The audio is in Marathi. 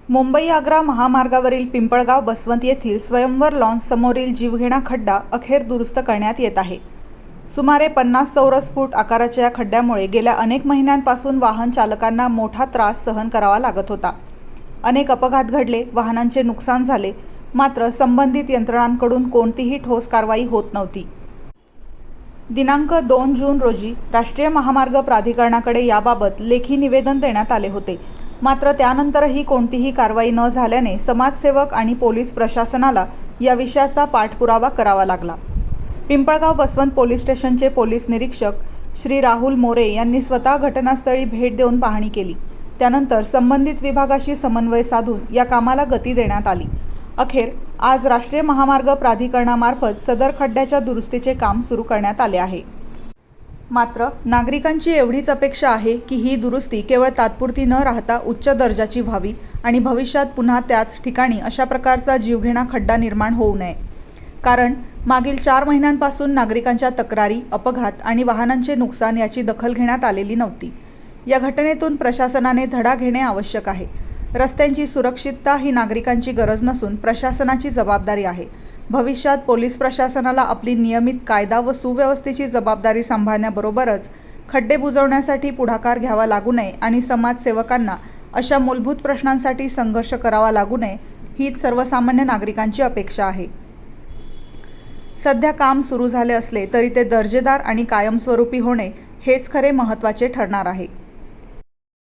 मुंबई आग्रा महामार्गावरील पिंपळगाव बसवंत येथील स्वयंवर लॉन्स समोरील जीवघेणा खड्डा अखेर दुरुस्त करण्यात येत आहे। सुमारे 50 चौरस फूट आकाराच्या या खड्ड्यामुळे गेल्या अनेक महिन्यांपासून वाहन चालकांना मोठा त्रास सहन करावा लागत होता। अनेक अपघात घडले, वाहनांचे नुकसान झाले, मात्र संबंधित यंत्रणांकडून कोणतीही ठोस कारवाई होत नव्हती। दिनांक 2 जून रोजी राष्ट्रीय महामार्ग प्राधिकरणाकडे याबाबत लेखी निवेदन देण्यात आले होते, मात्र त्यानंतरही कोणतीही कारवाई न झाल्याने समाजसेवक आणि पोलीस प्रशासनाला या विषयाचा पाठपुरावा करावा लागला। पिंपळगाव बसवंत पोलीस स्टेशनचे पोलीस निरीक्षक श्री राहुल मोरे यांनी स्वतः घटनास्थळी भेट देऊन पाहणी केली। त्यानंतर संबंधित विभागाशी समन्वय साधून या कामाला गती देण्यात आली। अखेर आज राष्ट्रीय महामार्ग प्राधिकरणामार्फत सदर खड्ड्याच्या दुरुस्तीचे काम सुरू करण्यात आले आहे। मात्र नागरिकांची एवढीच अपेक्षा आहे की ही दुरुस्ती केवळ तात्पुरती न राहता उच्च दर्जाची व्हावी आणि भविष्यात पुन्हा त्याच ठिकाणी अशा प्रकारचा जीवघेणा खड्डा निर्माण होऊ नये। कारण मागील 4 महिन्यांपासून नागरिकांच्या तक्रारी, अपघात आणि वाहनांचे नुकसान याची दखल घेण्यात आलेली नव्हती। या घटनेतून प्रशासनाने धडा घेणे आवश्यक आहे। रस्त्यांची सुरक्षितता ही नागरिकांची गरज नसून प्रशासनाची जबाबदारी आहे। भविष्यात पोलीस प्रशासनाला आपली नियमित कायदा व सुव्यवस्थेची जबाबदारी सांभाळण्याबरोबरच खड्डे बुजवण्यासाठी पुढाकार घ्यावा लागू नये आणि समाजसेवकांना अशा मूलभूत प्रश्नांसाठी संघर्ष करावा लागू नये हीच सर्वसामान्य नागरिकांची अपेक्षा आहे। सध्या काम सुरू झाले असले तरी ते दर्जेदार आणि कायमस्वरूपी होणे हेच खरे महत्त्वाचे ठरणार आहे।